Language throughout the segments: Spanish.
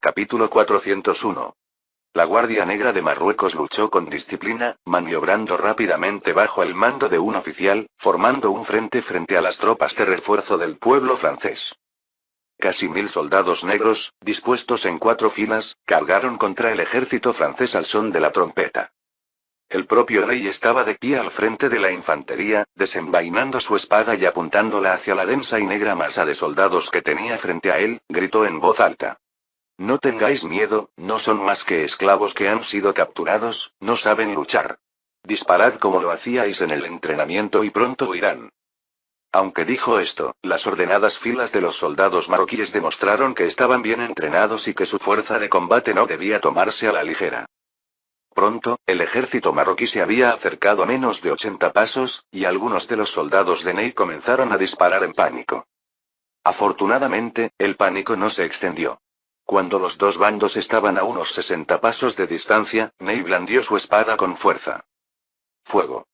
Capítulo 401. La Guardia Negra de Marruecos luchó con disciplina, maniobrando rápidamente bajo el mando de un oficial, formando un frente a las tropas de refuerzo del pueblo francés. Casi 1000 soldados negros, dispuestos en 4 filas, cargaron contra el ejército francés al son de la trompeta. El propio rey estaba de pie al frente de la infantería, desenvainando su espada y apuntándola hacia la densa y negra masa de soldados que tenía frente a él, gritó en voz alta. No tengáis miedo, no son más que esclavos que han sido capturados, no saben luchar. Disparad como lo hacíais en el entrenamiento y pronto huirán. Aunque dijo esto, las ordenadas filas de los soldados marroquíes demostraron que estaban bien entrenados y que su fuerza de combate no debía tomarse a la ligera. Pronto, el ejército marroquí se había acercado a menos de 80 pasos, y algunos de los soldados de Ney comenzaron a disparar en pánico. Afortunadamente, el pánico no se extendió. Cuando los dos bandos estaban a unos 60 pasos de distancia, Ney blandió su espada con fuerza. Fuego.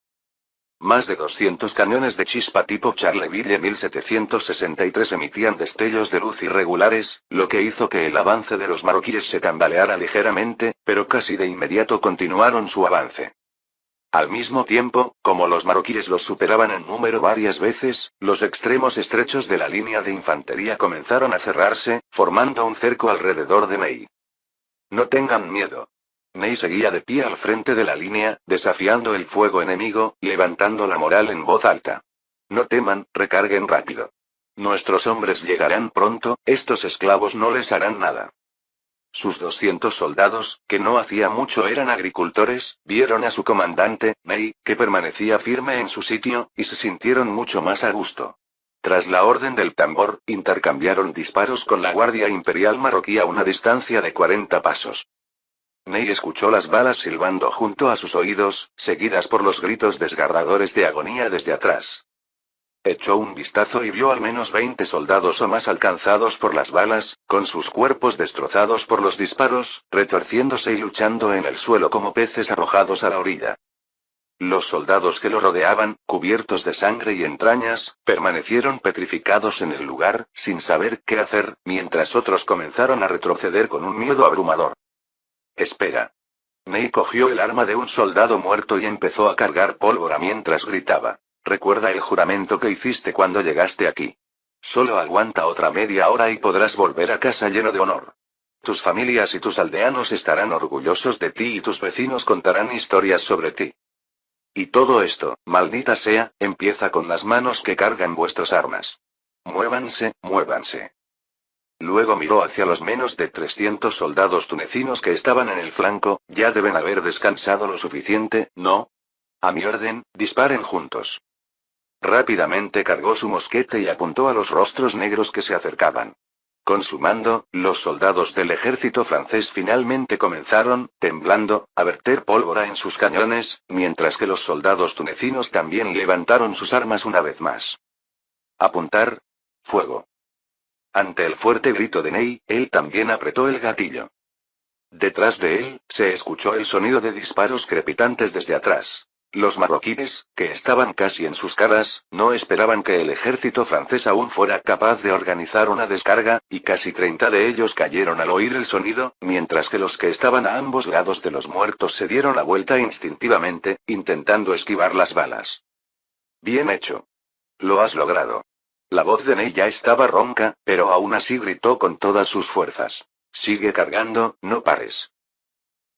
Más de 200 cañones de chispa tipo Charleville 1763 emitían destellos de luz irregulares, lo que hizo que el avance de los marroquíes se tambaleara ligeramente, pero casi de inmediato continuaron su avance. Al mismo tiempo, como los marroquíes los superaban en número varias veces, los extremos estrechos de la línea de infantería comenzaron a cerrarse, formando un cerco alrededor de Ney. No tengan miedo. Ney seguía de pie al frente de la línea, desafiando el fuego enemigo, levantando la moral en voz alta. No teman, recarguen rápido. Nuestros hombres llegarán pronto, estos esclavos no les harán nada. Sus 200 soldados, que no hacía mucho eran agricultores, vieron a su comandante, Ney, que permanecía firme en su sitio, y se sintieron mucho más a gusto. Tras la orden del tambor, intercambiaron disparos con la Guardia Imperial marroquí a una distancia de 40 pasos. Ney escuchó las balas silbando junto a sus oídos, seguidas por los gritos desgarradores de agonía desde atrás. Echó un vistazo y vio al menos 20 soldados o más alcanzados por las balas, con sus cuerpos destrozados por los disparos, retorciéndose y luchando en el suelo como peces arrojados a la orilla. Los soldados que lo rodeaban, cubiertos de sangre y entrañas, permanecieron petrificados en el lugar, sin saber qué hacer, mientras otros comenzaron a retroceder con un miedo abrumador. Espera. Ney cogió el arma de un soldado muerto y empezó a cargar pólvora mientras gritaba. Recuerda el juramento que hiciste cuando llegaste aquí. Solo aguanta otra media hora y podrás volver a casa lleno de honor. Tus familias y tus aldeanos estarán orgullosos de ti y tus vecinos contarán historias sobre ti. Y todo esto, maldita sea, empieza con las manos que cargan vuestras armas. Muévanse, muévanse. Luego miró hacia los menos de 300 soldados tunecinos que estaban en el flanco, ya deben haber descansado lo suficiente, ¿no? A mi orden, disparen juntos. Rápidamente cargó su mosquete y apuntó a los rostros negros que se acercaban. Con su mando, los soldados del ejército francés finalmente comenzaron, temblando, a verter pólvora en sus cañones, mientras que los soldados tunecinos también levantaron sus armas una vez más. Apuntar. Fuego. Ante el fuerte grito de Ney, él también apretó el gatillo. Detrás de él, se escuchó el sonido de disparos crepitantes desde atrás. Los marroquíes, que estaban casi en sus caras, no esperaban que el ejército francés aún fuera capaz de organizar una descarga, y casi 30 de ellos cayeron al oír el sonido, mientras que los que estaban a ambos lados de los muertos se dieron la vuelta instintivamente, intentando esquivar las balas. Bien hecho. Lo has logrado. La voz de Ney ya estaba ronca, pero aún así gritó con todas sus fuerzas. Sigue cargando, no pares.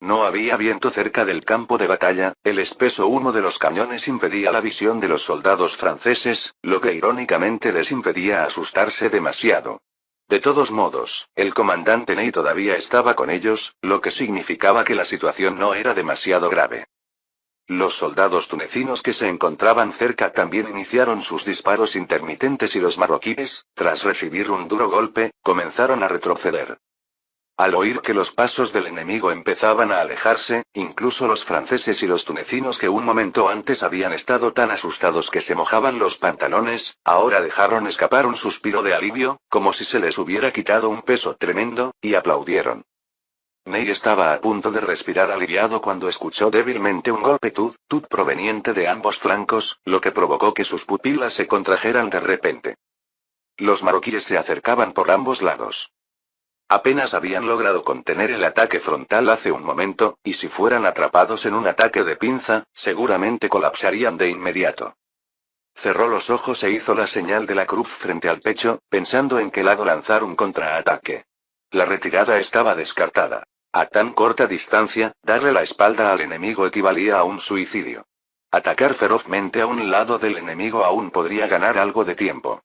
No había viento cerca del campo de batalla, el espeso humo de los cañones impedía la visión de los soldados franceses, lo que irónicamente les impedía asustarse demasiado. De todos modos, el comandante Ney todavía estaba con ellos, lo que significaba que la situación no era demasiado grave. Los soldados tunecinos que se encontraban cerca también iniciaron sus disparos intermitentes y los marroquíes, tras recibir un duro golpe, comenzaron a retroceder. Al oír que los pasos del enemigo empezaban a alejarse, incluso los franceses y los tunecinos que un momento antes habían estado tan asustados que se mojaban los pantalones, ahora dejaron escapar un suspiro de alivio, como si se les hubiera quitado un peso tremendo, y aplaudieron. Ney estaba a punto de respirar aliviado cuando escuchó débilmente un golpe tut proveniente de ambos flancos, lo que provocó que sus pupilas se contrajeran de repente. Los marroquíes se acercaban por ambos lados. Apenas habían logrado contener el ataque frontal hace un momento, y si fueran atrapados en un ataque de pinza, seguramente colapsarían de inmediato. Cerró los ojos e hizo la señal de la cruz frente al pecho, pensando en qué lado lanzar un contraataque. La retirada estaba descartada. A tan corta distancia, darle la espalda al enemigo equivalía a un suicidio. Atacar ferozmente a un lado del enemigo aún podría ganar algo de tiempo.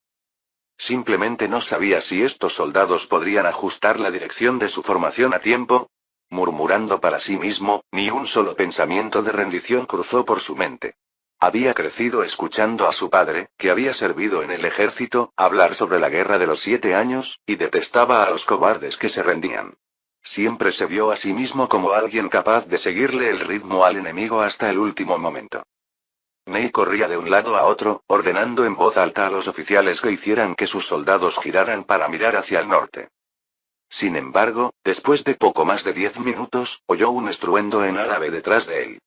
Simplemente no sabía si estos soldados podrían ajustar la dirección de su formación a tiempo. Murmurando para sí mismo, ni un solo pensamiento de rendición cruzó por su mente. Había crecido escuchando a su padre, que había servido en el ejército, hablar sobre la guerra de los 7 años, y detestaba a los cobardes que se rendían. Siempre se vio a sí mismo como alguien capaz de seguirle el ritmo al enemigo hasta el último momento. Ney corría de un lado a otro, ordenando en voz alta a los oficiales que hicieran que sus soldados giraran para mirar hacia el norte. Sin embargo, después de poco más de 10 minutos, oyó un estruendo en árabe detrás de él.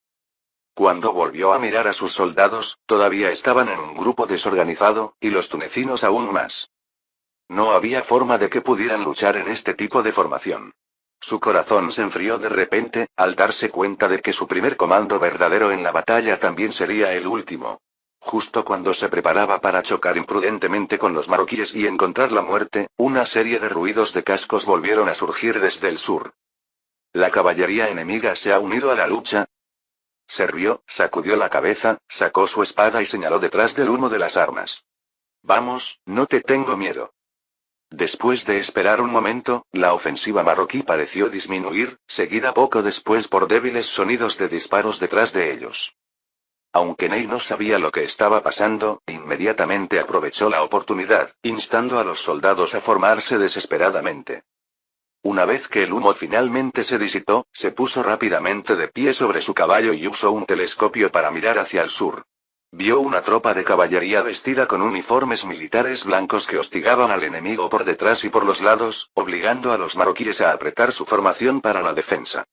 Cuando volvió a mirar a sus soldados, todavía estaban en un grupo desorganizado, y los tunecinos aún más. No había forma de que pudieran luchar en este tipo de formación. Su corazón se enfrió de repente, al darse cuenta de que su primer comando verdadero en la batalla también sería el último. Justo cuando se preparaba para chocar imprudentemente con los marroquíes y encontrar la muerte, una serie de ruidos de cascos volvieron a surgir desde el sur. ¿La caballería enemiga se ha unido a la lucha? Se rió, sacudió la cabeza, sacó su espada y señaló detrás del humo de las armas. Vamos, no te tengo miedo. Después de esperar un momento, la ofensiva marroquí pareció disminuir, seguida poco después por débiles sonidos de disparos detrás de ellos. Aunque Ney no sabía lo que estaba pasando, inmediatamente aprovechó la oportunidad, instando a los soldados a formarse desesperadamente. Una vez que el humo finalmente se disipó, se puso rápidamente de pie sobre su caballo y usó un telescopio para mirar hacia el sur. Vio una tropa de caballería vestida con uniformes militares blancos que hostigaban al enemigo por detrás y por los lados, obligando a los marroquíes a apretar su formación para la defensa.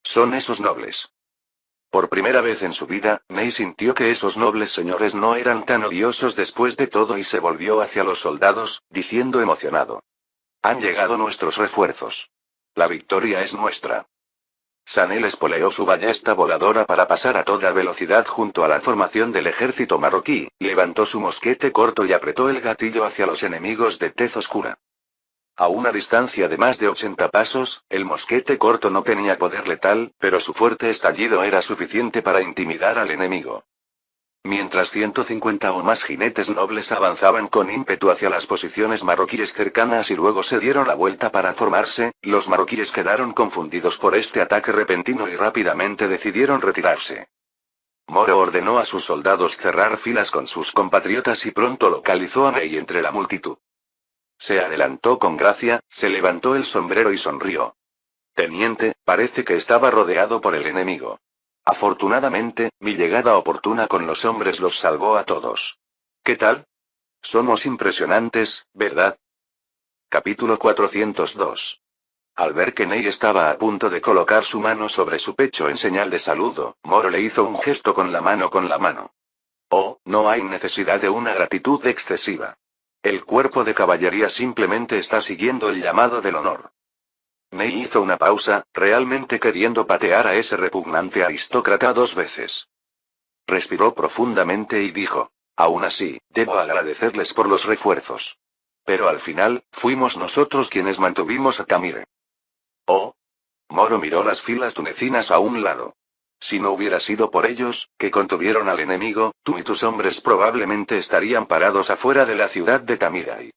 Son esos nobles. Por primera vez en su vida, Ney sintió que esos nobles señores no eran tan odiosos después de todo y se volvió hacia los soldados, diciendo emocionado. Han llegado nuestros refuerzos. La victoria es nuestra. Sanel espoleó su ballesta voladora para pasar a toda velocidad junto a la formación del ejército marroquí, levantó su mosquete corto y apretó el gatillo hacia los enemigos de tez oscura. A una distancia de más de 80 pasos, el mosquete corto no tenía poder letal, pero su fuerte estallido era suficiente para intimidar al enemigo. Mientras 150 o más jinetes nobles avanzaban con ímpetu hacia las posiciones marroquíes cercanas y luego se dieron la vuelta para formarse, los marroquíes quedaron confundidos por este ataque repentino y rápidamente decidieron retirarse. Moro ordenó a sus soldados cerrar filas con sus compatriotas y pronto localizó a Ney entre la multitud. Se adelantó con gracia, se levantó el sombrero y sonrió. Teniente, parece que estaba rodeado por el enemigo. Afortunadamente, mi llegada oportuna con los hombres los salvó a todos. ¿Qué tal? Somos impresionantes, ¿verdad? Capítulo 402. Al ver que Ney estaba a punto de colocar su mano sobre su pecho en señal de saludo, Moro le hizo un gesto con la mano. Oh, no hay necesidad de una gratitud excesiva. El cuerpo de caballería simplemente está siguiendo el llamado del honor. Ney hizo una pausa, realmente queriendo patear a ese repugnante aristócrata 2 veces. Respiró profundamente y dijo, aún así, debo agradecerles por los refuerzos. Pero al final, fuimos nosotros quienes mantuvimos a Tamire. Oh. Moro miró las filas tunecinas a un lado. Si no hubiera sido por ellos, que contuvieron al enemigo, tú y tus hombres probablemente estarían parados afuera de la ciudad de Tamirai.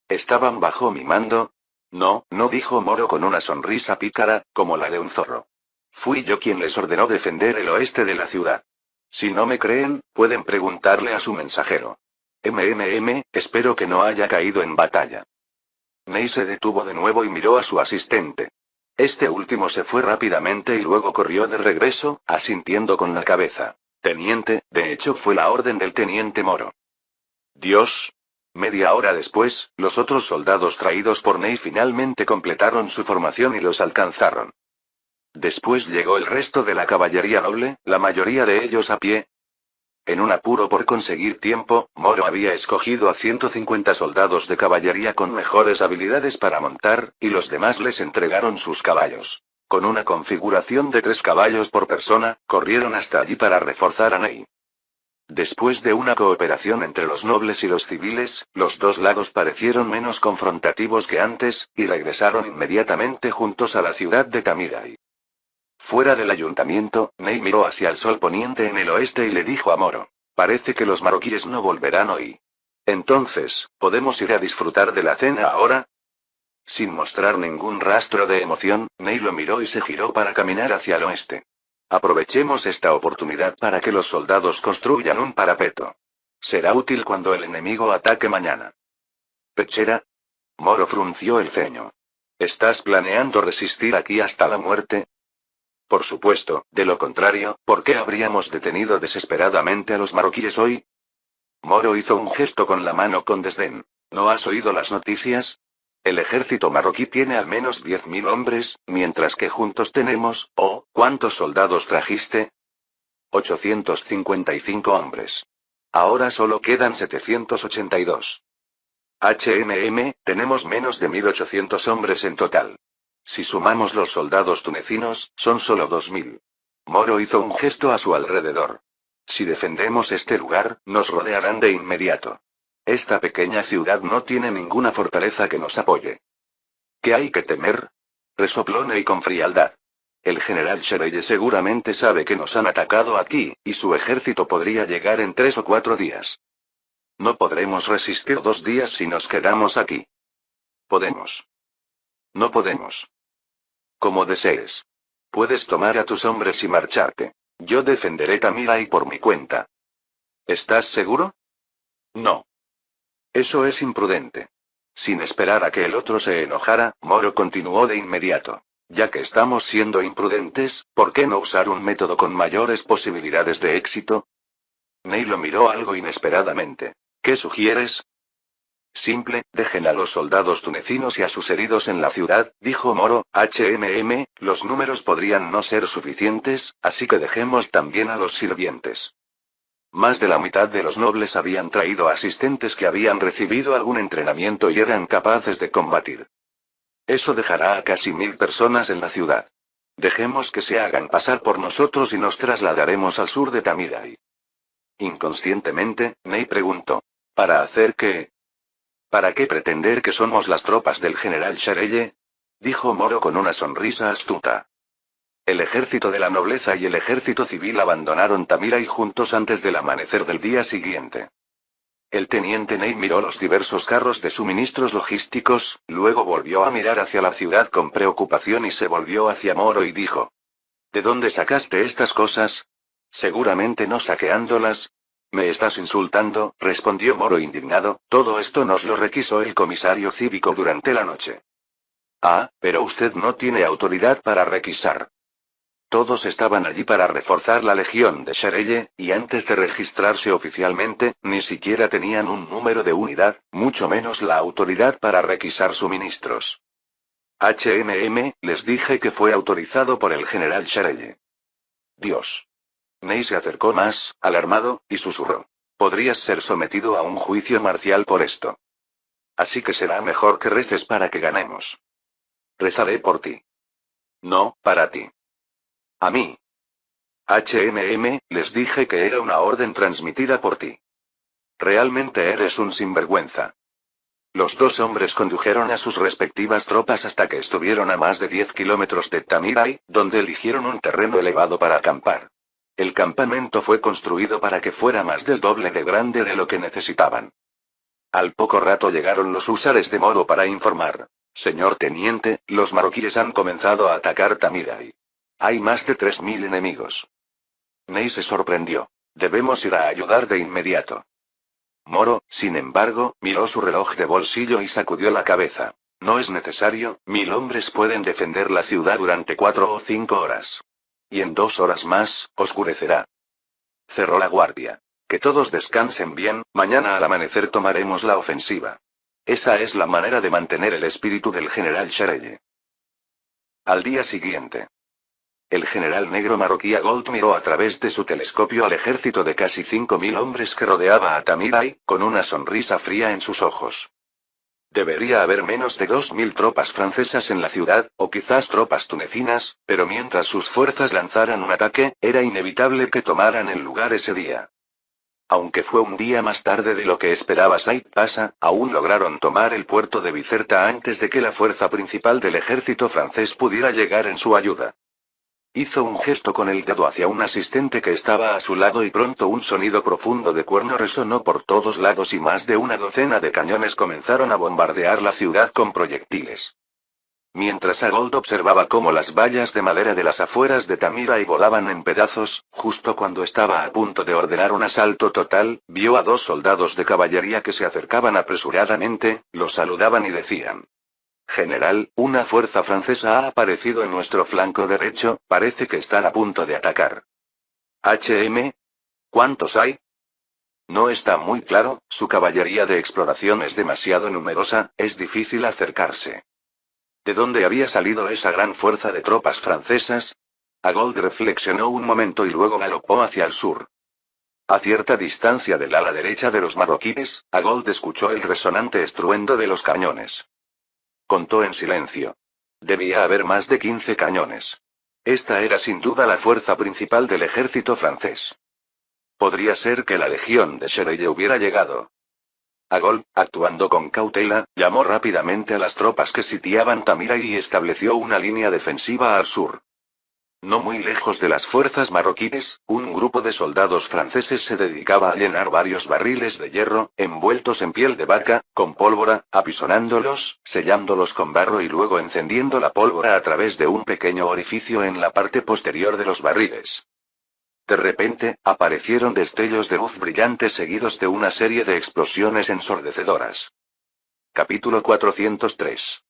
¿Estaban bajo mi mando? No, no, dijo Moro con una sonrisa pícara, como la de un zorro. Fui yo quien les ordenó defender el oeste de la ciudad. Si no me creen, pueden preguntarle a su mensajero. Espero que no haya caído en batalla. Ney se detuvo de nuevo y miró a su asistente. Este último se fue rápidamente y luego corrió de regreso, asintiendo con la cabeza. Teniente, de hecho fue la orden del teniente Moro. Dios. Media hora después, los otros soldados traídos por Ney finalmente completaron su formación y los alcanzaron. Después llegó el resto de la caballería noble, la mayoría de ellos a pie. En un apuro por conseguir tiempo, Moro había escogido a 150 soldados de caballería con mejores habilidades para montar, y los demás les entregaron sus caballos. Con una configuración de 3 caballos por persona, corrieron hasta allí para reforzar a Ney. Después de una cooperación entre los nobles y los civiles, los dos lados parecieron menos confrontativos que antes, y regresaron inmediatamente juntos a la ciudad de Tamirai. Fuera del ayuntamiento, Ney miró hacia el sol poniente en el oeste y le dijo a Moro: parece que los marroquíes no volverán hoy. Entonces, ¿podemos ir a disfrutar de la cena ahora? Sin mostrar ningún rastro de emoción, Ney lo miró y se giró para caminar hacia el oeste. Aprovechemos esta oportunidad para que los soldados construyan un parapeto. Será útil cuando el enemigo ataque mañana. ¿Pechera? Moro frunció el ceño. ¿Estás planeando resistir aquí hasta la muerte? Por supuesto, de lo contrario, ¿por qué habríamos detenido desesperadamente a los marroquíes hoy? Moro hizo un gesto con la mano con desdén. ¿No has oído las noticias? El ejército marroquí tiene al menos 10.000 hombres, mientras que juntos tenemos, oh, ¿cuántos soldados trajiste? 855 hombres. Ahora solo quedan 782. Tenemos menos de 1.800 hombres en total. Si sumamos los soldados tunecinos, son solo 2.000. Moro hizo un gesto a su alrededor. Si defendemos este lugar, nos rodearán de inmediato. Esta pequeña ciudad no tiene ninguna fortaleza que nos apoye. ¿Qué hay que temer? Resopló Ney con frialdad. El general Sherelle seguramente sabe que nos han atacado aquí, y su ejército podría llegar en 3 o 4 días. No podremos resistir 2 días si nos quedamos aquí. Podemos. No podemos. Como desees. Puedes tomar a tus hombres y marcharte. Yo defenderé Tamirai por mi cuenta. ¿Estás seguro? No. Eso es imprudente. Sin esperar a que el otro se enojara, Moro continuó de inmediato. Ya que estamos siendo imprudentes, ¿por qué no usar un método con mayores posibilidades de éxito? Ney lo miró algo inesperadamente. ¿Qué sugieres? Simple, dejen a los soldados tunecinos y a sus heridos en la ciudad, dijo Moro. Los números podrían no ser suficientes, así que dejemos también a los sirvientes. Más de la mitad de los nobles habían traído asistentes que habían recibido algún entrenamiento y eran capaces de combatir. Eso dejará a casi 1.000 personas en la ciudad. Dejemos que se hagan pasar por nosotros y nos trasladaremos al sur de Tamirai. Inconscientemente, Ney preguntó: ¿para hacer qué? ¿Para qué pretender que somos las tropas del general Sherelle? Dijo Moro con una sonrisa astuta. El ejército de la nobleza y el ejército civil abandonaron Tamirai juntos antes del amanecer del día siguiente. El teniente Ney miró los diversos carros de suministros logísticos, luego volvió a mirar hacia la ciudad con preocupación y se volvió hacia Moro y dijo: ¿de dónde sacaste estas cosas? Seguramente no saqueándolas. ¿Me estás insultando?, respondió Moro indignado. Todo esto nos lo requisó el comisario cívico durante la noche. Ah, pero usted no tiene autoridad para requisar. Todos estaban allí para reforzar la legión de Sherelle, y antes de registrarse oficialmente, ni siquiera tenían un número de unidad, mucho menos la autoridad para requisar suministros. Les dije que fue autorizado por el general Sherelle. Dios. Ney se acercó más, alarmado, y susurró: podrías ser sometido a un juicio marcial por esto. Así que será mejor que reces para que ganemos. Rezaré por ti. No, para ti. A mí. Les dije que era una orden transmitida por ti. Realmente eres un sinvergüenza. Los dos hombres condujeron a sus respectivas tropas hasta que estuvieron a más de 10 kilómetros de Tamirai, donde eligieron un terreno elevado para acampar. El campamento fue construido para que fuera más del doble de grande de lo que necesitaban. Al poco rato llegaron los húsares de Moro para informar: señor teniente, los marroquíes han comenzado a atacar Tamirai. Hay más de 3.000 enemigos. Ney se sorprendió. Debemos ir a ayudar de inmediato. Moro, sin embargo, miró su reloj de bolsillo y sacudió la cabeza. No es necesario, 1.000 hombres pueden defender la ciudad durante 4 o 5 horas. Y en 2 horas más, oscurecerá. Cerró la guardia. Que todos descansen bien, mañana al amanecer tomaremos la ofensiva. Esa es la manera de mantener el espíritu del general Sherelle. Al día siguiente. El general negro marroquí Agold miró a través de su telescopio al ejército de casi 5.000 hombres que rodeaba a Tamirai, con una sonrisa fría en sus ojos. Debería haber menos de 2.000 tropas francesas en la ciudad, o quizás tropas tunecinas, pero mientras sus fuerzas lanzaran un ataque, era inevitable que tomaran el lugar ese día. Aunque fue un día más tarde de lo que esperaba Said Pasha, aún lograron tomar el puerto de Bizerta antes de que la fuerza principal del ejército francés pudiera llegar en su ayuda. Hizo un gesto con el dedo hacia un asistente que estaba a su lado y pronto un sonido profundo de cuerno resonó por todos lados y más de una docena de cañones comenzaron a bombardear la ciudad con proyectiles. Mientras Agold observaba cómo las vallas de madera de las afueras de Tamirai volaban en pedazos, justo cuando estaba a punto de ordenar un asalto total, vio a 2 soldados de caballería que se acercaban apresuradamente, lo saludaban y decían: General, una fuerza francesa ha aparecido en nuestro flanco derecho, parece que están a punto de atacar. ¿HM? ¿Cuántos hay? No está muy claro, su caballería de exploración es demasiado numerosa, es difícil acercarse. ¿De dónde había salido esa gran fuerza de tropas francesas? Agold reflexionó un momento y luego galopó hacia el sur. A cierta distancia del ala derecha de los marroquíes, Agold escuchó el resonante estruendo de los cañones. Contó en silencio. Debía haber más de 15 cañones. Esta era sin duda la fuerza principal del ejército francés. Podría ser que la legión de Shereye hubiera llegado. Agold, actuando con cautela, llamó rápidamente a las tropas que sitiaban Tamirai y estableció una línea defensiva al sur. No muy lejos de las fuerzas marroquíes, un grupo de soldados franceses se dedicaba a llenar varios barriles de hierro, envueltos en piel de vaca, con pólvora, apisonándolos, sellándolos con barro y luego encendiendo la pólvora a través de un pequeño orificio en la parte posterior de los barriles. De repente, aparecieron destellos de luz brillante seguidos de una serie de explosiones ensordecedoras. Capítulo 403.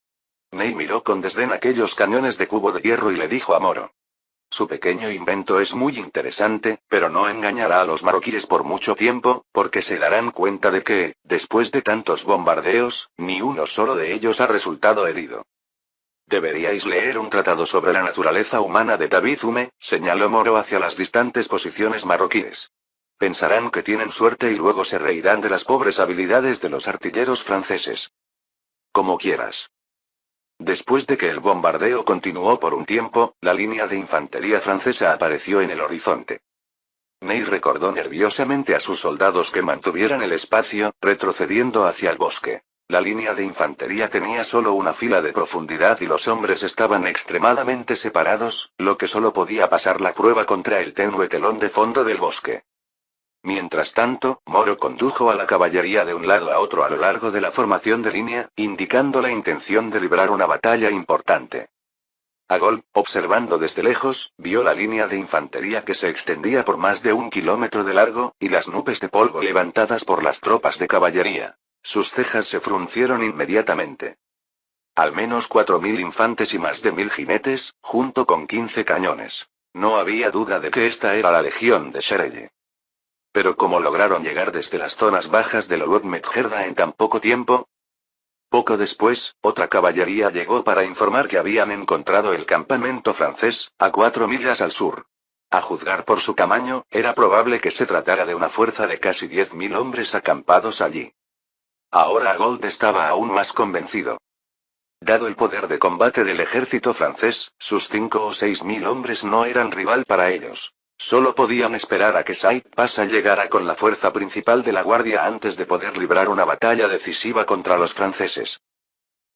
Ney miró con desdén aquellos cañones de cubo de hierro y le dijo a Moro: Su pequeño invento es muy interesante, pero no engañará a los marroquíes por mucho tiempo, porque se darán cuenta de que, después de tantos bombardeos, ni uno solo de ellos ha resultado herido. Deberíais leer un tratado sobre la naturaleza humana de David Hume, señaló Moro hacia las distantes posiciones marroquíes. Pensarán que tienen suerte y luego se reirán de las pobres habilidades de los artilleros franceses. Como quieras. Después de que el bombardeo continuó por un tiempo, la línea de infantería francesa apareció en el horizonte. Ney recordó nerviosamente a sus soldados que mantuvieran el espacio, retrocediendo hacia el bosque. La línea de infantería tenía solo una fila de profundidad y los hombres estaban extremadamente separados, lo que solo podía pasar la prueba contra el tenue telón de fondo del bosque. Mientras tanto, Moro condujo a la caballería de un lado a otro a lo largo de la formación de línea, indicando la intención de librar una batalla importante. Agold, observando desde lejos, vio la línea de infantería que se extendía por más de 1 kilómetro de largo, y las nubes de polvo levantadas por las tropas de caballería. Sus cejas se fruncieron inmediatamente. Al menos 4.000 infantes y más de 1.000 jinetes, junto con 15 cañones. No había duda de que esta era la legión de Shereye. Pero ¿cómo lograron llegar desde las zonas bajas del Oued Medjerda en tan poco tiempo? Poco después, otra caballería llegó para informar que habían encontrado el campamento francés, a 4 millas al sur. A juzgar por su tamaño, era probable que se tratara de una fuerza de casi 10.000 hombres acampados allí. Ahora Agold estaba aún más convencido. Dado el poder de combate del ejército francés, sus 5 o 6.000 hombres no eran rival para ellos. Solo podían esperar a que Said Pasha llegara con la fuerza principal de la guardia antes de poder librar una batalla decisiva contra los franceses.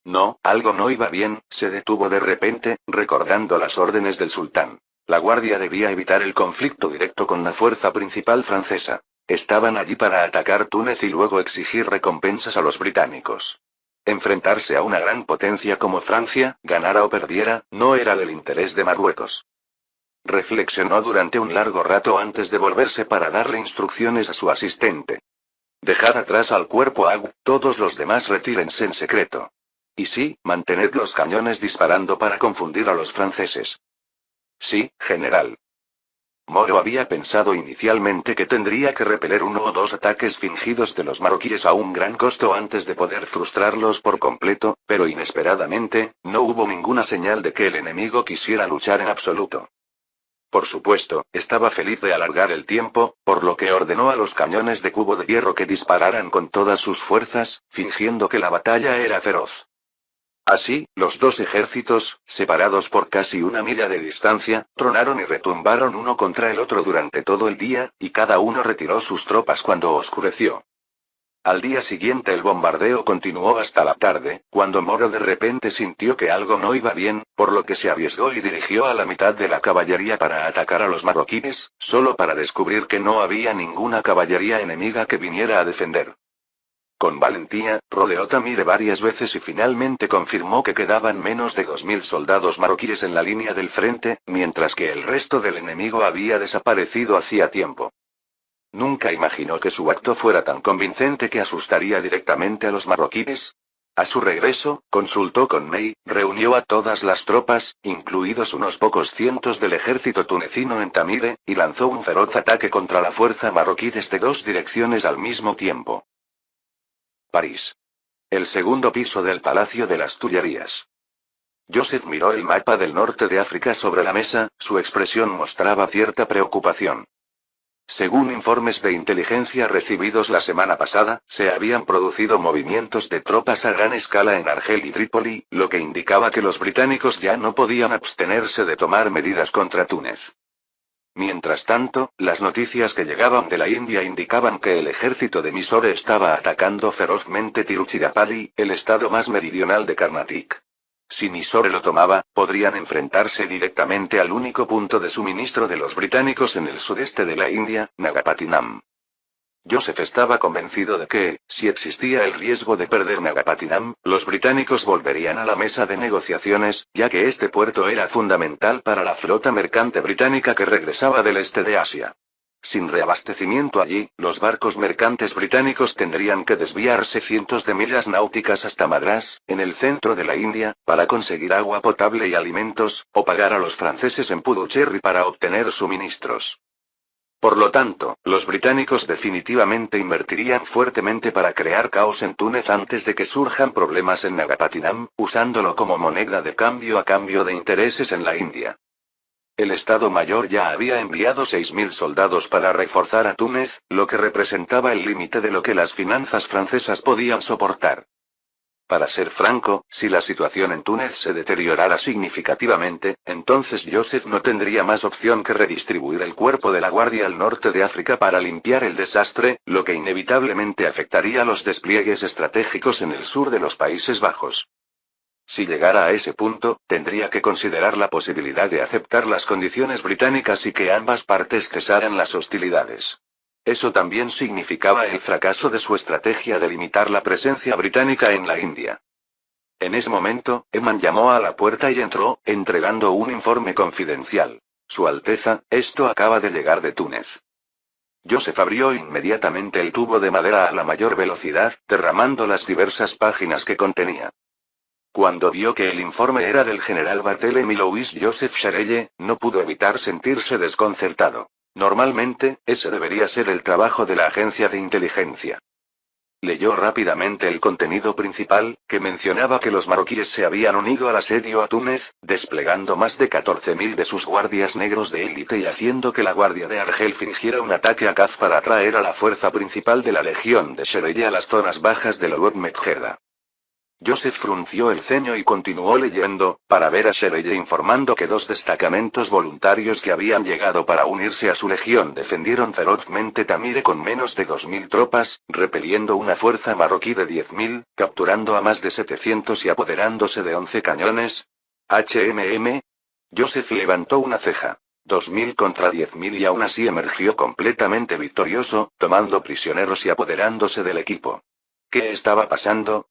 No, algo no iba bien, se detuvo de repente, recordando las órdenes del sultán. La guardia debía evitar el conflicto directo con la fuerza principal francesa. Estaban allí para atacar Túnez y luego exigir recompensas a los británicos. Enfrentarse a una gran potencia como Francia, ganara o perdiera, no era del interés de Marruecos. Reflexionó durante un largo rato antes de volverse para darle instrucciones a su asistente. Dejad atrás al cuerpo AG, todos los demás retírense en secreto. Y sí, mantened los cañones disparando para confundir a los franceses. Sí, general. Moro había pensado inicialmente que tendría que repeler 1 o 2 ataques fingidos de los marroquíes a un gran costo antes de poder frustrarlos por completo, pero inesperadamente, no hubo ninguna señal de que el enemigo quisiera luchar en absoluto. por supuesto, estaba feliz de alargar el tiempo, por lo que ordenó a los cañones de cubo de hierro que dispararan con todas sus fuerzas, fingiendo que la batalla era feroz. Así, los dos ejércitos, separados por casi una milla de distancia, tronaron y retumbaron uno contra el otro durante todo el día, y cada uno retiró sus tropas cuando oscureció. Al día siguiente el bombardeo continuó hasta la tarde, cuando Moro de repente sintió que algo no iba bien, por lo que se arriesgó y dirigió a la mitad de la caballería para atacar a los marroquíes, solo para descubrir que no había ninguna caballería enemiga que viniera a defender. Con valentía, rodeó Tamire varias veces y finalmente confirmó que quedaban menos de 2000 soldados marroquíes en la línea del frente, mientras que el resto del enemigo había desaparecido hacía tiempo. Nunca imaginó que su acto fuera tan convincente que asustaría directamente a los marroquíes. A su regreso, consultó con Ney, reunió a todas las tropas, incluidos unos pocos cientos del ejército tunecino en Tamire, y lanzó un feroz ataque contra la fuerza marroquí desde dos direcciones al mismo tiempo. París. El segundo piso del Palacio de las Tullerías. Joseph miró el mapa del norte de África sobre la mesa, su expresión mostraba cierta preocupación. Según informes de inteligencia recibidos la semana pasada, se habían producido movimientos de tropas a gran escala en Argel y Trípoli, lo que indicaba que los británicos ya no podían abstenerse de tomar medidas contra Túnez. Mientras tanto, las noticias que llegaban de la India indicaban que el ejército de Mysore estaba atacando ferozmente Tiruchirappalli, el estado más meridional de Carnatic. Si Mysore lo tomaba, podrían enfrentarse directamente al único punto de suministro de los británicos en el sudeste de la India, Nagapattinam. Joseph estaba convencido de que, si existía el riesgo de perder Nagapattinam, los británicos volverían a la mesa de negociaciones, ya que este puerto era fundamental para la flota mercante británica que regresaba del este de Asia. Sin reabastecimiento allí, los barcos mercantes británicos tendrían que desviarse cientos de millas náuticas hasta Madrás, en el centro de la India, para conseguir agua potable y alimentos, o pagar a los franceses en Puducherry para obtener suministros. Por lo tanto, los británicos definitivamente invertirían fuertemente para crear caos en Túnez antes de que surjan problemas en Nagapattinam, usándolo como moneda de cambio a cambio de intereses en la India. El Estado Mayor ya había enviado 6000 soldados para reforzar a Túnez, lo que representaba el límite de lo que las finanzas francesas podían soportar. Para ser franco, si la situación en Túnez se deteriorara significativamente, entonces Joseph no tendría más opción que redistribuir el cuerpo de la Guardia al norte de África para limpiar el desastre, lo que inevitablemente afectaría los despliegues estratégicos en el sur de los Países Bajos. Si llegara a ese punto, tendría que considerar la posibilidad de aceptar las condiciones británicas y que ambas partes cesaran las hostilidades. Eso también significaba el fracaso de su estrategia de limitar la presencia británica en la India. En ese momento, Eman llamó a la puerta y entró, entregando un informe confidencial. Su Alteza, esto acaba de llegar de Túnez. Joseph abrió inmediatamente el tubo de madera a la mayor velocidad, derramando las diversas páginas que contenía. Cuando vio que el informe era del general Barthélemy Louis Joseph Charelle, no pudo evitar sentirse desconcertado. Normalmente, ese debería ser el trabajo de la agencia de inteligencia. Leyó rápidamente el contenido principal, que mencionaba que los marroquíes se habían unido al asedio a Túnez, desplegando más de 14.000 de sus guardias negros de élite y haciendo que la guardia de Argel fingiera un ataque a Kaz para atraer a la fuerza principal de la legión de Charelle a las zonas bajas del Oued Medjerda. Joseph frunció el ceño y continuó leyendo, para ver a Charelle informando que 2 destacamentos voluntarios que habían llegado para unirse a su legión defendieron ferozmente Tamire con menos de 2000 tropas, repeliendo una fuerza marroquí de 10.000, capturando a más de 700 y apoderándose de 11 cañones. Joseph levantó una ceja. 2000 contra 10.000 y aún así emergió completamente victorioso, tomando prisioneros y apoderándose del equipo. ¿Qué estaba pasando?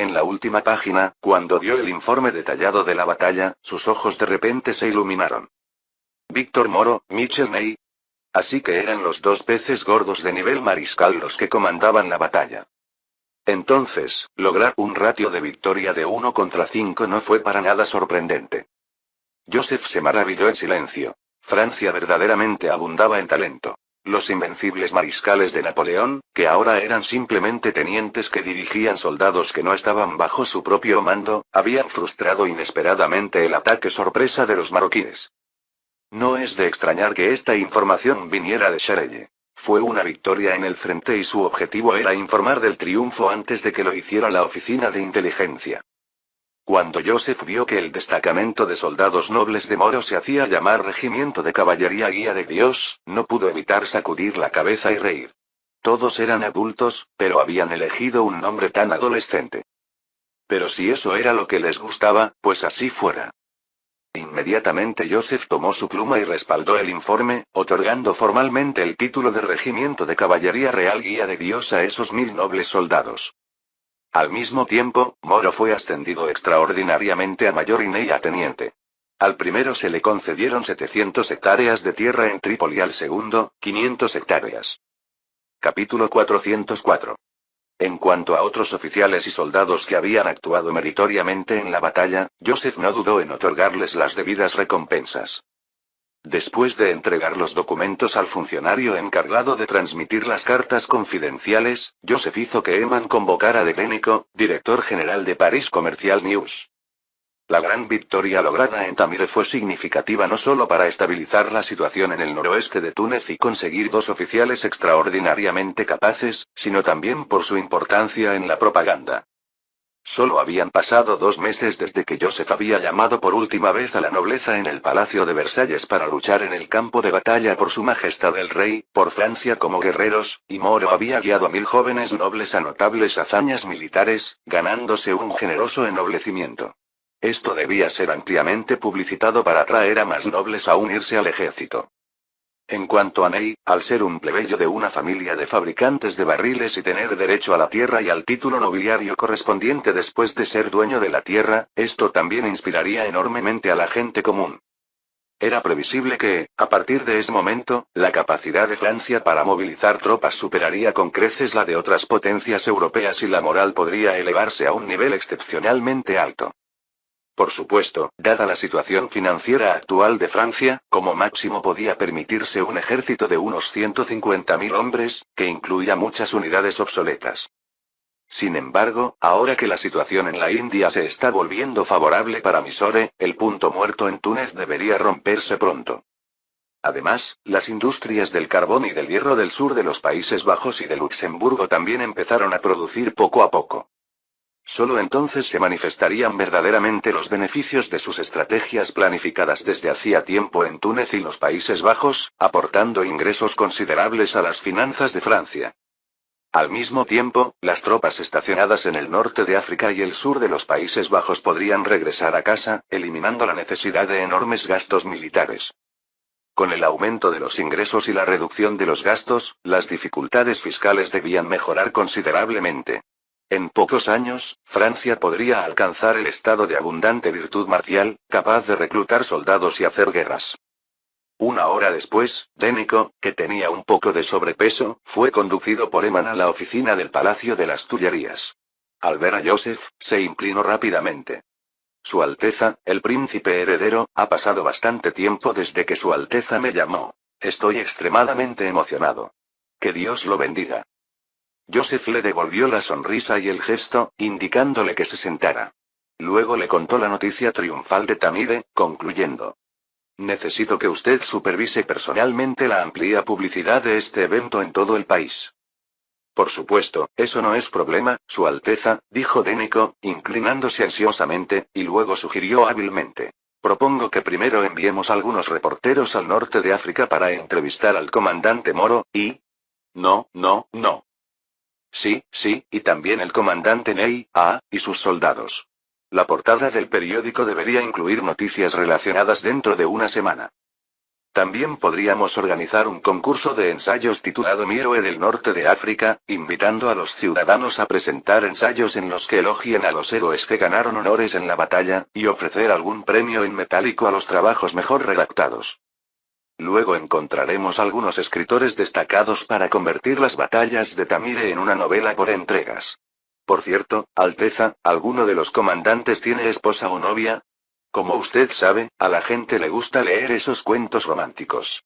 En la última página, cuando vio el informe detallado de la batalla, sus ojos de repente se iluminaron. Víctor Moro, Michel Ney. Así que eran los 2 peces gordos de nivel mariscal los que comandaban la batalla. Entonces, lograr un ratio de victoria de 1 contra 5 no fue para nada sorprendente. Joseph se maravilló en silencio. Francia verdaderamente abundaba en talento. Los invencibles mariscales de Napoleón, que ahora eran simplemente tenientes que dirigían soldados que no estaban bajo su propio mando, habían frustrado inesperadamente el ataque sorpresa de los marroquíes. No es de extrañar que esta información viniera de Shirley. Fue una victoria en el frente y su objetivo era informar del triunfo antes de que lo hiciera la oficina de inteligencia. Cuando Joseph vio que el destacamento de soldados nobles de Moro se hacía llamar Regimiento de Caballería Guía de Dios, no pudo evitar sacudir la cabeza y reír. Todos eran adultos, pero habían elegido un nombre tan adolescente. Pero si eso era lo que les gustaba, pues así fuera. Inmediatamente Joseph tomó su pluma y respaldó el informe, otorgando formalmente el título de Regimiento de Caballería Real Guía de Dios a esos 1000 nobles soldados. Al mismo tiempo, Moro fue ascendido extraordinariamente a mayor y Ney a teniente. Al primero se le concedieron 700 hectáreas de tierra en Trípoli, al segundo, 500 hectáreas. Capítulo 404. En cuanto a otros oficiales y soldados que habían actuado meritoriamente en la batalla, Joseph no dudó en otorgarles las debidas recompensas. Después de entregar los documentos al funcionario encargado de transmitir las cartas confidenciales, Joseph hizo que Eman convocara a Delénico, director general de Paris Commercial News. La gran victoria lograda en Tamire fue significativa no solo para estabilizar la situación en el noroeste de Túnez y conseguir 2 oficiales extraordinariamente capaces, sino también por su importancia en la propaganda. Solo habían pasado 2 meses desde que Joseph había llamado por última vez a la nobleza en el Palacio de Versalles para luchar en el campo de batalla por su majestad el rey, por Francia como guerreros, y Moro había guiado a 1000 jóvenes nobles a notables hazañas militares, ganándose un generoso ennoblecimiento. Esto debía ser ampliamente publicitado para atraer a más nobles a unirse al ejército. En cuanto a Ney, al ser un plebeyo de una familia de fabricantes de barriles y tener derecho a la tierra y al título nobiliario correspondiente después de ser dueño de la tierra, esto también inspiraría enormemente a la gente común. Era previsible que, a partir de ese momento, la capacidad de Francia para movilizar tropas superaría con creces la de otras potencias europeas y la moral podría elevarse a un nivel excepcionalmente alto. Por supuesto, dada la situación financiera actual de Francia, como máximo podía permitirse un ejército de unos 150.000 hombres, que incluía muchas unidades obsoletas. Sin embargo, ahora que la situación en la India se está volviendo favorable para Mysore, el punto muerto en Túnez debería romperse pronto. Además, las industrias del carbón y del hierro del sur de los Países Bajos y de Luxemburgo también empezaron a producir poco a poco. Solo entonces se manifestarían verdaderamente los beneficios de sus estrategias planificadas desde hacía tiempo en Túnez y los Países Bajos, aportando ingresos considerables a las finanzas de Francia. Al mismo tiempo, las tropas estacionadas en el norte de África y el sur de los Países Bajos podrían regresar a casa, eliminando la necesidad de enormes gastos militares. Con el aumento de los ingresos y la reducción de los gastos, las dificultades fiscales debían mejorar considerablemente. En pocos años, Francia podría alcanzar el estado de abundante virtud marcial, capaz de reclutar soldados y hacer guerras. Una hora después, Dénico, que tenía un poco de sobrepeso, fue conducido por Eman a la oficina del Palacio de las Tullerías. Al ver a Joseph, se inclinó rápidamente. Su Alteza, el príncipe heredero, ha pasado bastante tiempo desde que Su Alteza me llamó. Estoy extremadamente emocionado. Que Dios lo bendiga. Joseph le devolvió la sonrisa y el gesto, indicándole que se sentara. Luego le contó la noticia triunfal de Tamire, concluyendo. Necesito que usted supervise personalmente la amplia publicidad de este evento en todo el país. Por supuesto, eso no es problema, Su Alteza, dijo Dénico, inclinándose ansiosamente, y luego sugirió hábilmente. Propongo que primero enviemos algunos reporteros al norte de África para entrevistar al comandante Moro, y... No. Sí, y también el comandante Ney, y sus soldados. La portada del periódico debería incluir noticias relacionadas dentro de una semana. También podríamos organizar un concurso de ensayos titulado Mi héroe del norte de África, invitando a los ciudadanos a presentar ensayos en los que elogien a los héroes que ganaron honores en la batalla, y ofrecer algún premio en metálico a los trabajos mejor redactados. Luego encontraremos algunos escritores destacados para convertir las batallas de Tamire en una novela por entregas. Por cierto, Alteza, ¿alguno de los comandantes tiene esposa o novia? Como usted sabe, a la gente le gusta leer esos cuentos románticos.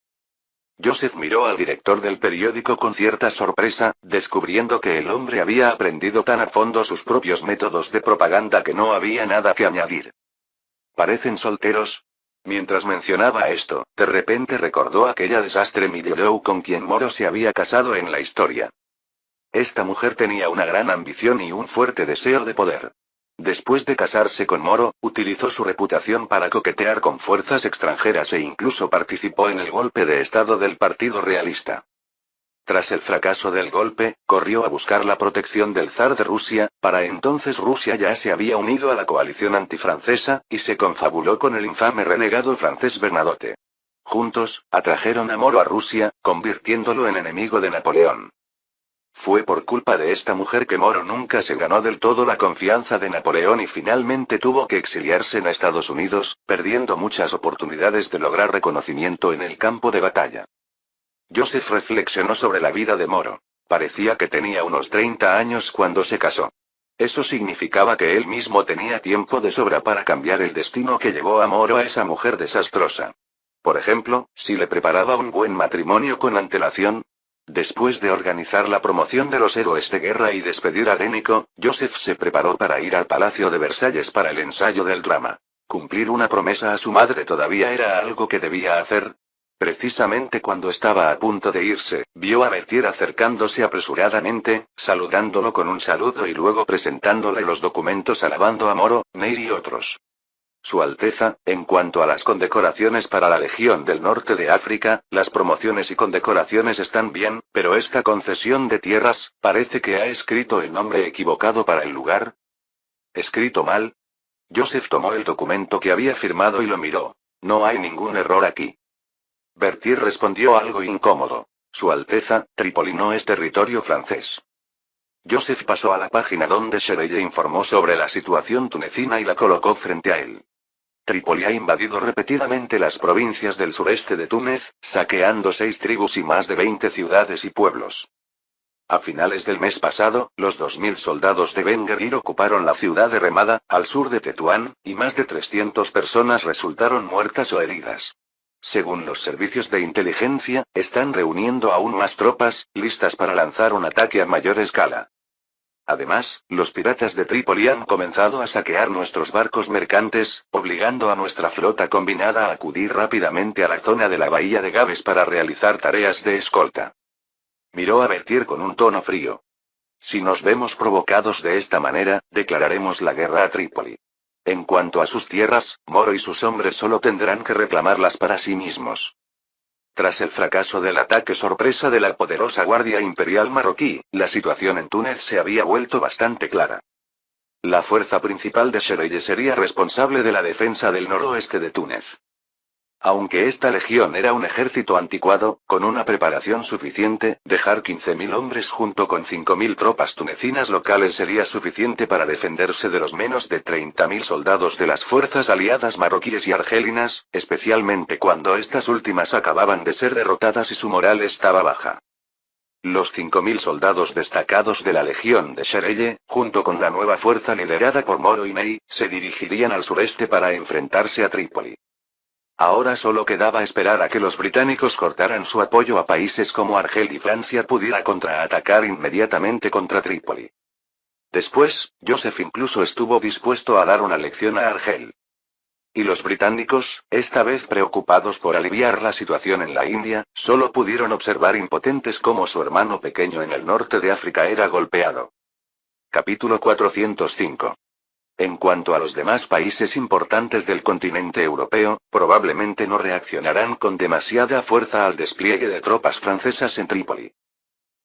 Joseph miró al director del periódico con cierta sorpresa, descubriendo que el hombre había aprendido tan a fondo sus propios métodos de propaganda que no había nada que añadir. ¿Parecen solteros? Mientras mencionaba esto, de repente recordó aquella desastre Milorou con quien Moro se había casado en la historia. Esta mujer tenía una gran ambición y un fuerte deseo de poder. Después de casarse con Moro, utilizó su reputación para coquetear con fuerzas extranjeras e incluso participó en el golpe de estado del Partido Realista. Tras el fracaso del golpe, corrió a buscar la protección del zar de Rusia. Para entonces Rusia ya se había unido a la coalición antifrancesa, y se confabuló con el infame renegado francés Bernadotte. Juntos, atrajeron a Moro a Rusia, convirtiéndolo en enemigo de Napoleón. Fue por culpa de esta mujer que Moro nunca se ganó del todo la confianza de Napoleón y finalmente tuvo que exiliarse en Estados Unidos, perdiendo muchas oportunidades de lograr reconocimiento en el campo de batalla. Joseph reflexionó sobre la vida de Moro. Parecía que tenía unos 30 años cuando se casó. Eso significaba que él mismo tenía tiempo de sobra para cambiar el destino que llevó a Moro a esa mujer desastrosa. Por ejemplo, si le preparaba un buen matrimonio con antelación. Después de organizar la promoción de los héroes de guerra y despedir a Dénico, Joseph se preparó para ir al Palacio de Versalles para el ensayo del drama. Cumplir una promesa a su madre todavía era algo que debía hacer. Precisamente cuando estaba a punto de irse, vio a Berthier acercándose apresuradamente, saludándolo con un saludo y luego presentándole los documentos alabando a Moro, Ney y otros. Su Alteza, en cuanto a las condecoraciones para la Legión del Norte de África, las promociones y condecoraciones están bien, pero esta concesión de tierras, parece que ha escrito el nombre equivocado para el lugar. ¿Escrito mal? Joseph tomó el documento que había firmado y lo miró. No hay ningún error aquí. Berthier respondió algo incómodo. Su Alteza, Trípoli no es territorio francés. Joseph pasó a la página donde Sherelle informó sobre la situación tunecina y la colocó frente a él. Trípoli ha invadido repetidamente las provincias del sureste de Túnez, saqueando 6 tribus y más de 20 ciudades y pueblos. A finales del mes pasado, los 2000 soldados de Ben Guerir ocuparon la ciudad de Remada, al sur de Tetuán, y más de 300 personas resultaron muertas o heridas. Según los servicios de inteligencia, están reuniendo aún más tropas, listas para lanzar un ataque a mayor escala. Además, los piratas de Trípoli han comenzado a saquear nuestros barcos mercantes, obligando a nuestra flota combinada a acudir rápidamente a la zona de la bahía de Gabes para realizar tareas de escolta. Miró a Berthier con un tono frío. Si nos vemos provocados de esta manera, declararemos la guerra a Trípoli. En cuanto a sus tierras, Moro y sus hombres solo tendrán que reclamarlas para sí mismos. Tras el fracaso del ataque sorpresa de la poderosa Guardia Imperial marroquí, la situación en Túnez se había vuelto bastante clara. La fuerza principal de Sherelle sería responsable de la defensa del noroeste de Túnez. Aunque esta legión era un ejército anticuado, con una preparación suficiente, dejar 15.000 hombres junto con 5.000 tropas tunecinas locales sería suficiente para defenderse de los menos de 30.000 soldados de las fuerzas aliadas marroquíes y argelinas, especialmente cuando estas últimas acababan de ser derrotadas y su moral estaba baja. Los 5.000 soldados destacados de la legión de Sherelle, junto con la nueva fuerza liderada por Moro y Ney, se dirigirían al sureste para enfrentarse a Trípoli. Ahora solo quedaba esperar a que los británicos cortaran su apoyo a países como Argel y Francia pudiera contraatacar inmediatamente contra Trípoli. Después, Joseph incluso estuvo dispuesto a dar una lección a Argel. Y los británicos, esta vez preocupados por aliviar la situación en la India, solo pudieron observar impotentes cómo su hermano pequeño en el norte de África era golpeado. Capítulo 405. En cuanto a los demás países importantes del continente europeo, probablemente no reaccionarán con demasiada fuerza al despliegue de tropas francesas en Trípoli.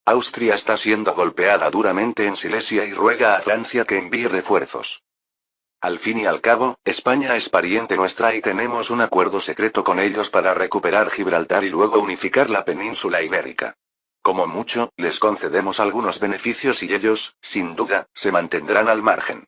Austria está siendo golpeada duramente en Silesia y ruega a Francia que envíe refuerzos. Al fin y al cabo, España es pariente nuestra y tenemos un acuerdo secreto con ellos para recuperar Gibraltar y luego unificar la península ibérica. Como mucho, les concedemos algunos beneficios y ellos, sin duda, se mantendrán al margen.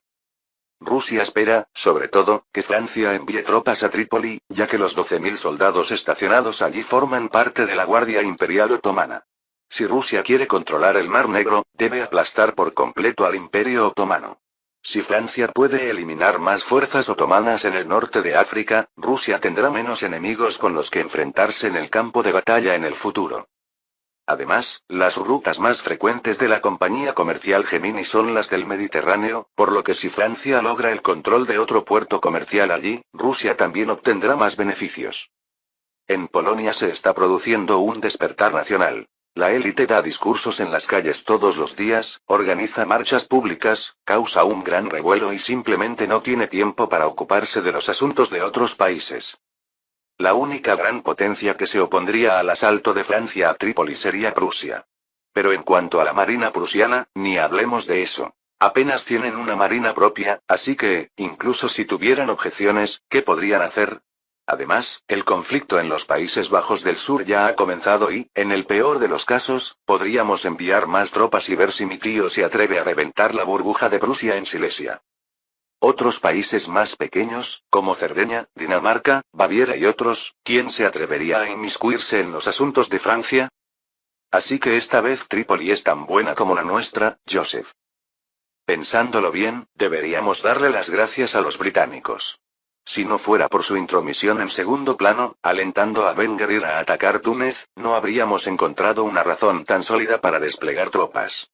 Rusia espera, sobre todo, que Francia envíe tropas a Trípoli, ya que los 12.000 soldados estacionados allí forman parte de la Guardia Imperial Otomana. Si Rusia quiere controlar el Mar Negro, debe aplastar por completo al Imperio Otomano. Si Francia puede eliminar más fuerzas otomanas en el norte de África, Rusia tendrá menos enemigos con los que enfrentarse en el campo de batalla en el futuro. Además, las rutas más frecuentes de la compañía comercial Gemini son las del Mediterráneo, por lo que si Francia logra el control de otro puerto comercial allí, Rusia también obtendrá más beneficios. En Polonia se está produciendo un despertar nacional. La élite da discursos en las calles todos los días, organiza marchas públicas, causa un gran revuelo y simplemente no tiene tiempo para ocuparse de los asuntos de otros países. La única gran potencia que se opondría al asalto de Francia a Trípoli sería Prusia. Pero en cuanto a la marina prusiana, ni hablemos de eso. Apenas tienen una marina propia, así que, incluso si tuvieran objeciones, ¿qué podrían hacer? Además, el conflicto en los Países Bajos del Sur ya ha comenzado y, en el peor de los casos, podríamos enviar más tropas y ver si mi tío se atreve a reventar la burbuja de Prusia en Silesia. Otros países más pequeños, como Cerdeña, Dinamarca, Baviera y otros, ¿quién se atrevería a inmiscuirse en los asuntos de Francia? Así que esta vez Trípoli es tan buena como la nuestra, Joseph. Pensándolo bien, deberíamos darle las gracias a los británicos. Si no fuera por su intromisión en segundo plano, alentando a Ben Guerir a atacar Túnez, no habríamos encontrado una razón tan sólida para desplegar tropas.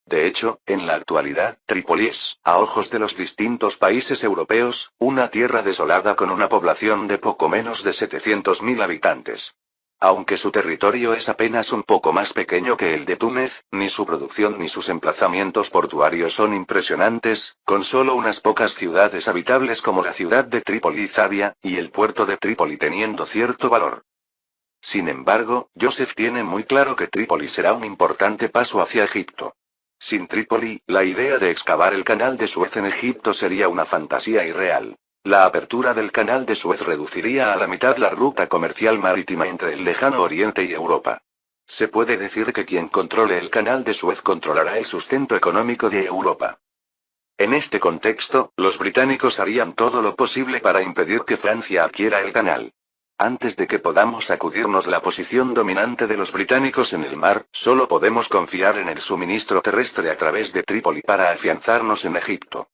De hecho, en la actualidad, Trípoli es, a ojos de los distintos países europeos, una tierra desolada con una población de poco menos de 700.000 habitantes. Aunque su territorio es apenas un poco más pequeño que el de Túnez, ni su producción ni sus emplazamientos portuarios son impresionantes, con solo unas pocas ciudades habitables como la ciudad de Trípoli y Zabia, y el puerto de Trípoli teniendo cierto valor. Sin embargo, Joseph tiene muy claro que Trípoli será un importante paso hacia Egipto. Sin Trípoli, la idea de excavar el canal de Suez en Egipto sería una fantasía irreal. La apertura del canal de Suez reduciría a la mitad la ruta comercial marítima entre el lejano Oriente y Europa. Se puede decir que quien controle el canal de Suez controlará el sustento económico de Europa. En este contexto, los británicos harían todo lo posible para impedir que Francia adquiera el canal. Antes de que podamos sacudirnos la posición dominante de los británicos en el mar, solo podemos confiar en el suministro terrestre a través de Trípoli para afianzarnos en Egipto.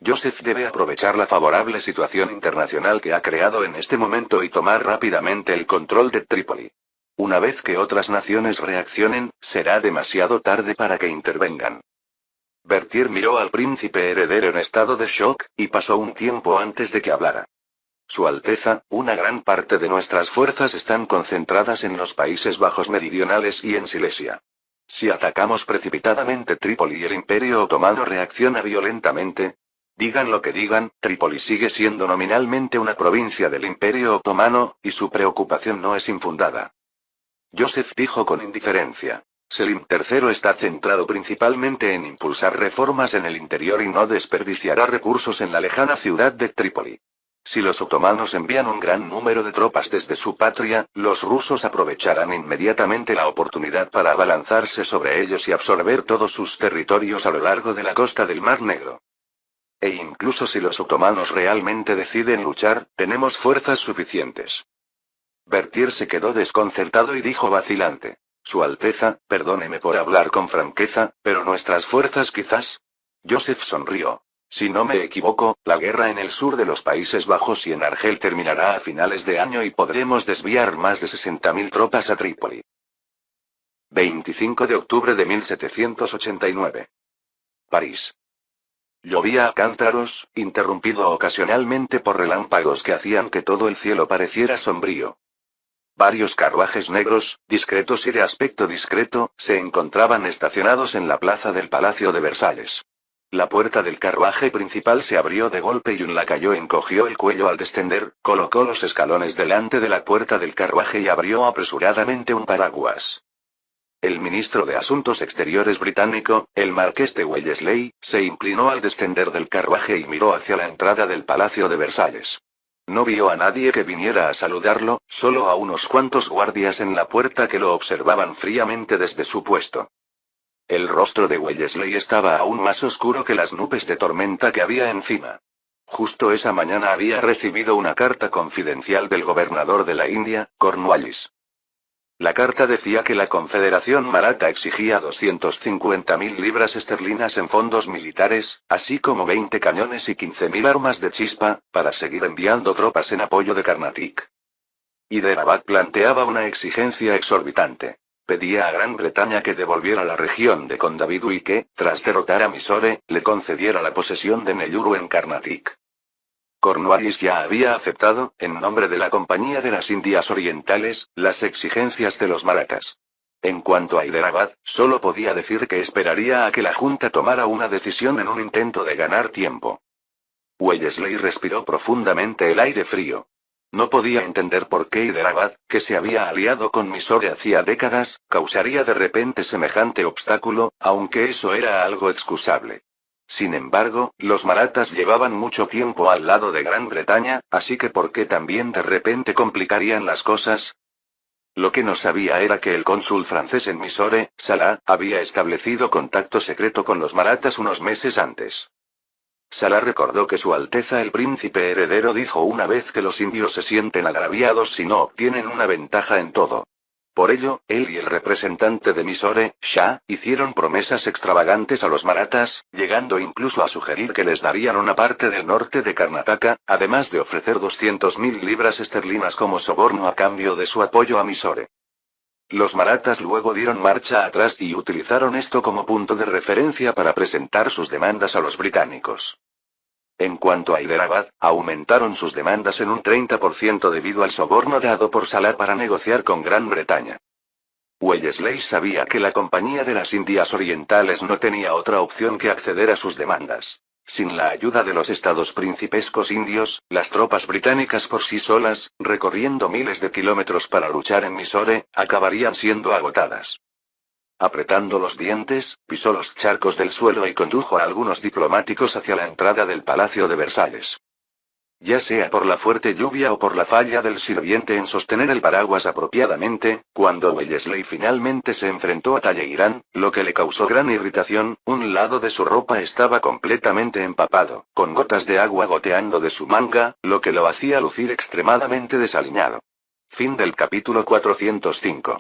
Joseph debe aprovechar la favorable situación internacional que ha creado en este momento y tomar rápidamente el control de Trípoli. Una vez que otras naciones reaccionen, será demasiado tarde para que intervengan. Berthier miró al príncipe heredero en estado de shock, y pasó un tiempo antes de que hablara. Su Alteza, una gran parte de nuestras fuerzas están concentradas en los Países Bajos meridionales y en Silesia. Si atacamos precipitadamente Trípoli y el Imperio Otomano reacciona violentamente, digan lo que digan, Trípoli sigue siendo nominalmente una provincia del Imperio Otomano, y su preocupación no es infundada. Joseph dijo con indiferencia. Selim III está centrado principalmente en impulsar reformas en el interior y no desperdiciará recursos en la lejana ciudad de Trípoli. Si los otomanos envían un gran número de tropas desde su patria, los rusos aprovecharán inmediatamente la oportunidad para abalanzarse sobre ellos y absorber todos sus territorios a lo largo de la costa del Mar Negro. E incluso si los otomanos realmente deciden luchar, tenemos fuerzas suficientes. Berthier se quedó desconcertado y dijo vacilante. Su Alteza, perdóneme por hablar con franqueza, pero nuestras fuerzas quizás. Joseph sonrió. Si no me equivoco, la guerra en el sur de los Países Bajos y en Argel terminará a finales de año y podremos desviar más de 60.000 tropas a Trípoli. 25 de octubre de 1789. París. Llovía a cántaros, interrumpido ocasionalmente por relámpagos que hacían que todo el cielo pareciera sombrío. Varios carruajes negros, discretos y de aspecto discreto, se encontraban estacionados en la plaza del Palacio de Versalles. La puerta del carruaje principal se abrió de golpe y un lacayo encogió el cuello al descender, colocó los escalones delante de la puerta del carruaje y abrió apresuradamente un paraguas. El ministro de Asuntos Exteriores británico, el marqués de Wellesley, se inclinó al descender del carruaje y miró hacia la entrada del Palacio de Versalles. No vio a nadie que viniera a saludarlo, solo a unos cuantos guardias en la puerta que lo observaban fríamente desde su puesto. El rostro de Wellesley estaba aún más oscuro que las nubes de tormenta que había encima. Justo esa mañana había recibido una carta confidencial del gobernador de la India, Cornwallis. La carta decía que la Confederación Maratha exigía 250.000 libras esterlinas en fondos militares, así como 20 cañones y 15.000 armas de chispa, para seguir enviando tropas en apoyo de Carnatic. Hyderabad planteaba una exigencia exorbitante. pedía a Gran Bretaña que devolviera la región de Condavidu y que, tras derrotar a Mysore, le concediera la posesión de Nelluru en Carnatic. Cornwallis ya había aceptado, en nombre de la Compañía de las Indias Orientales, las exigencias de los marathas. En cuanto a Hyderabad, solo podía decir que esperaría a que la Junta tomara una decisión en un intento de ganar tiempo. Wellesley respiró profundamente el aire frío. No podía entender por qué Hyderabad, que se había aliado con Mysore hacía décadas, causaría de repente semejante obstáculo, aunque eso era algo excusable. Sin embargo, los marathas llevaban mucho tiempo al lado de Gran Bretaña, así que ¿por qué también de repente complicarían las cosas? Lo que no sabía era que el cónsul francés en Mysore, Salah, había establecido contacto secreto con los marathas unos meses antes. Salah recordó que Su Alteza el Príncipe Heredero dijo una vez que los indios se sienten agraviados si no obtienen una ventaja en todo. Por ello, él y el representante de Mysore, Shah, hicieron promesas extravagantes a los marathas, llegando incluso a sugerir que les darían una parte del norte de Karnataka, además de ofrecer 200.000 libras esterlinas como soborno a cambio de su apoyo a Mysore. Los marathas luego dieron marcha atrás y utilizaron esto como punto de referencia para presentar sus demandas a los británicos. En cuanto a Hyderabad, aumentaron sus demandas en un 30% debido al soborno dado por Salah para negociar con Gran Bretaña. Wellesley sabía que la Compañía de las Indias Orientales no tenía otra opción que acceder a sus demandas. Sin la ayuda de los estados principescos indios, las tropas británicas por sí solas, recorriendo miles de kilómetros para luchar en Mysore, acabarían siendo agotadas. Apretando los dientes, pisó los charcos del suelo y condujo a algunos diplomáticos hacia la entrada del Palacio de Versalles. Ya sea por la fuerte lluvia o por la falla del sirviente en sostener el paraguas apropiadamente, cuando Wellesley finalmente se enfrentó a Talleyrand, lo que le causó gran irritación, un lado de su ropa estaba completamente empapado, con gotas de agua goteando de su manga, lo que lo hacía lucir extremadamente desaliñado. Fin del capítulo 405.